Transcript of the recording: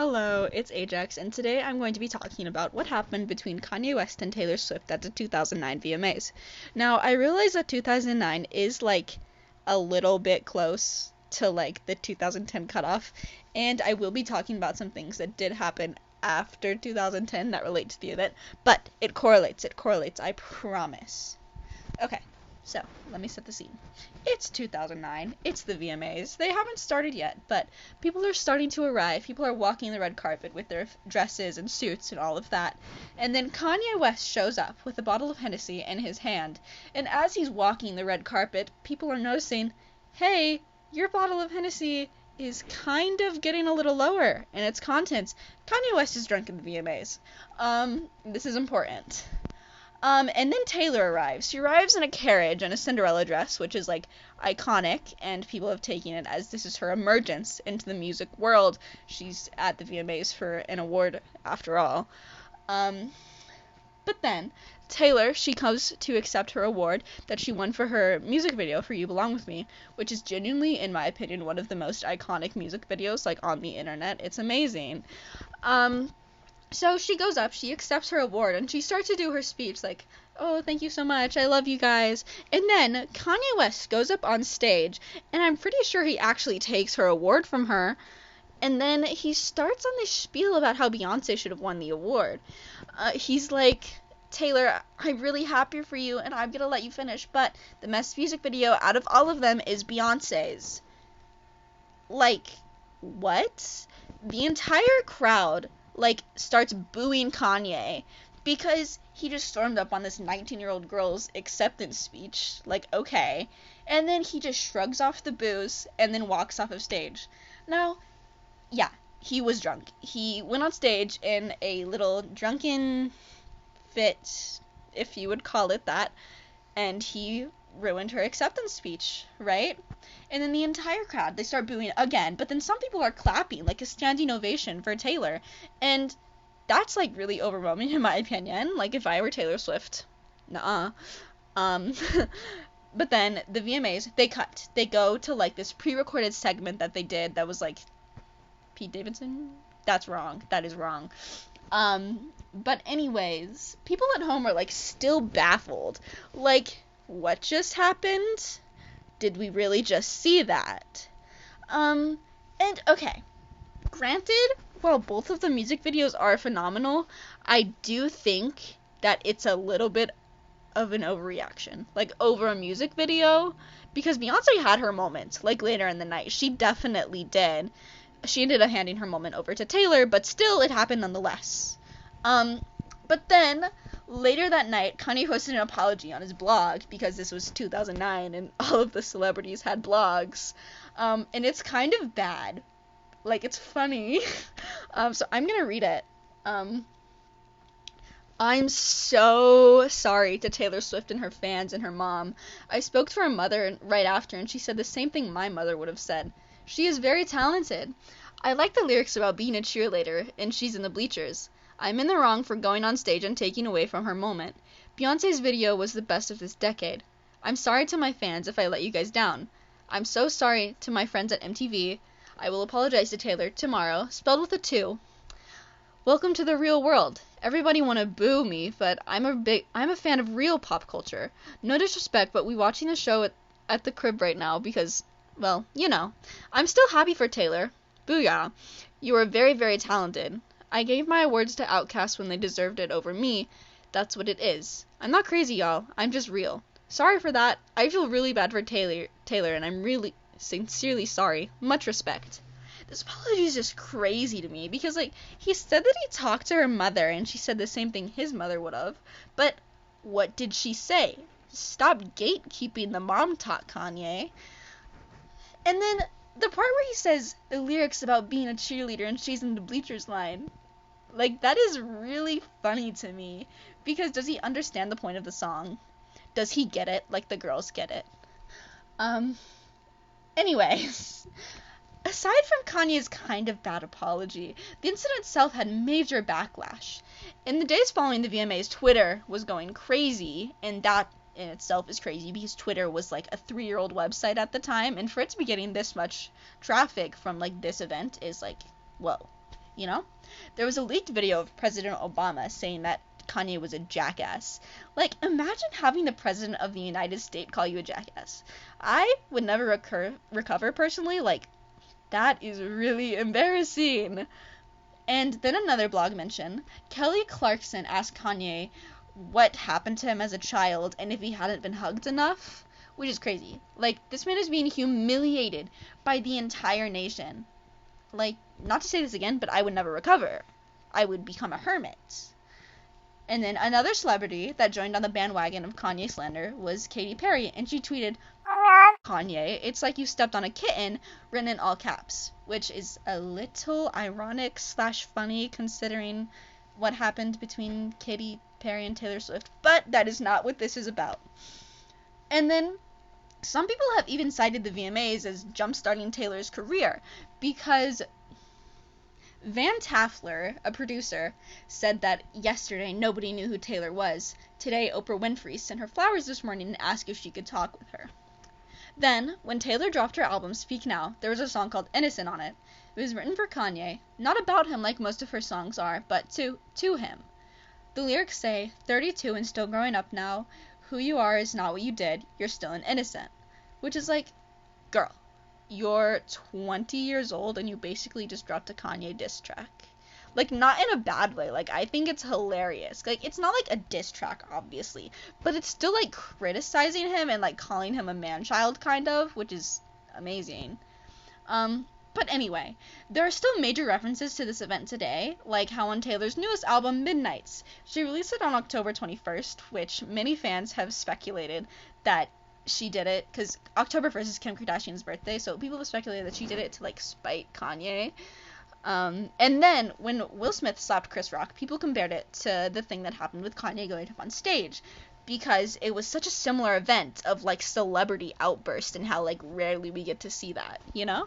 Hello, it's Ajax, and today I'm going to be talking about what happened between Kanye West and Taylor Swift at the 2009 VMAs. Now, I realize that 2009 is a little bit close to the 2010 cutoff, and I will be talking about some things that did happen after 2010 that relate to the event, but it correlates, I promise. Okay, so let me set the scene. It's 2009. It's the VMAs. They haven't started yet, but people are starting to arrive. People are walking the red carpet with their dresses and suits and all of that. And then Kanye West shows up with a bottle of Hennessy in his hand. And as he's walking the red carpet, people are noticing, hey, your bottle of Hennessy is kind of getting a little lower in its contents. Kanye West is drunk in the VMAs. This is important. And then Taylor arrives. She arrives in a carriage and a Cinderella dress, which is, iconic, and people have taken it as this is her emergence into the music world. She's at the VMAs for an award, after all. But then, Taylor, she comes to accept her award that she won for her music video for You Belong With Me, which is genuinely, in my opinion, one of the most iconic music videos, on the internet. It's amazing. So she goes up, she accepts her award, and she starts to do her speech, oh, thank you so much, I love you guys. And then Kanye West goes up on stage, and I'm pretty sure he actually takes her award from her, and then he starts on this spiel about how Beyonce should have won the award. He's like, Taylor, I'm really happy for you, and I'm gonna let you finish, but the best music video out of all of them is Beyonce's. What? The entire crowd starts booing Kanye because he just stormed up on this 19-year-old girl's acceptance speech. Okay. And then he just shrugs off the boos and then walks off of stage. Now, yeah, he was drunk. He went on stage in a little drunken fit, if you would call it that, and he ruined her acceptance speech, right? And then the entire crowd, they start booing again, but then some people are clapping, a standing ovation for Taylor, and that's, really overwhelming in my opinion, if I were Taylor Swift. Nuh-uh. But then, the VMAs, they cut. They go to, this pre-recorded segment that they did that was, Pete Davidson? That's wrong. That is wrong. But anyways, people at home are, still baffled. What just happened? Did we really just see that? And okay, granted, while both of the music videos are phenomenal, I do think that it's a little bit of an overreaction, over a music video, because Beyonce had her moments, later in the night. She definitely did. She ended up handing her moment over to Taylor, but still, it happened nonetheless. But then, later that night, Kanye posted an apology on his blog, because this was 2009 and all of the celebrities had blogs. And it's kind of bad. It's funny. So I'm gonna read it. I'm so sorry to Taylor Swift and her fans and her mom. I spoke to her mother right after, and she said the same thing my mother would have said. She is very talented. I like the lyrics about being a cheerleader, and she's in the bleachers. I'm in the wrong for going on stage and taking away from her moment. Beyonce's video was the best of this decade. I'm sorry to my fans if I let you guys down. I'm so sorry to my friends at MTV. I will apologize to Taylor tomorrow, spelled with a 2. Welcome to the real world. Everybody wanna boo me, but I'm a fan of real pop culture. No disrespect, but we watching the show at the crib right now because, well, I'm still happy for Taylor. Booyah. You are very, very talented. I gave my awards to Outkast when they deserved it over me. That's what it is. I'm not crazy, y'all. I'm just real. Sorry for that. I feel really bad for Taylor, and I'm really sincerely sorry. Much respect. This apology is just crazy to me because, he said that he talked to her mother and she said the same thing his mother would have. But what did she say? Stop gatekeeping the mom talk, Kanye. And then the part where he says the lyrics about being a cheerleader and she's in the bleachers line, that is really funny to me, because does he understand the point of the song? Does he get it like the girls get it? Anyways, aside from Kanye's kind of bad apology, the incident itself had major backlash. In the days following the VMAs, Twitter was going crazy, and that in itself is crazy because Twitter was a 3-year-old website at the time, and for it to be getting this much traffic from this event is whoa. you know? There was a leaked video of President Obama saying that Kanye was a jackass. Like, imagine having the President of the United States call you a jackass. I would never recover personally. Like, that is really embarrassing. And then another blog mention, Kelly Clarkson asked Kanye what happened to him as a child and if he hadn't been hugged enough, which is crazy. Like, this man is being humiliated by the entire nation. Like, not to say this again, but I would never recover. I would become a hermit. And then another celebrity that joined on the bandwagon of Kanye slander was Katy Perry, and she tweeted, Kanye, it's like you stepped on a kitten, written in all caps, which is a little ironic / funny considering what happened between Katy Perry and Taylor Swift, but that is not what this is about. And then some people have even cited the VMAs as jumpstarting Taylor's career, because Van Taffler, a producer, said that yesterday nobody knew who Taylor was. Today, Oprah Winfrey sent her flowers this morning and asked if she could talk with her. Then, when Taylor dropped her album Speak Now, there was a song called Innocent on it. It was written for Kanye, not about him like most of her songs are, but to him. The lyrics say, 32 and still growing up now, who you are is not what you did, you're still an innocent. Which is like, girl, you're 20 years old and you basically just dropped a Kanye diss track. Like, not in a bad way. Like, I think it's hilarious. Like, it's not like a diss track, obviously, but it's still like criticizing him and like calling him a man-child kind of, which is amazing. But anyway, there are still major references to this event today, like how on Taylor's newest album, Midnights, she released it on October 21st, which many fans have speculated that she did it because October 1st is Kim Kardashian's birthday, so people have speculated that she did it to like spite Kanye. And then when Will Smith slapped Chris Rock, people compared it to the thing that happened with Kanye going up on stage, because it was such a similar event of like celebrity outburst and how like rarely we get to see that, you know?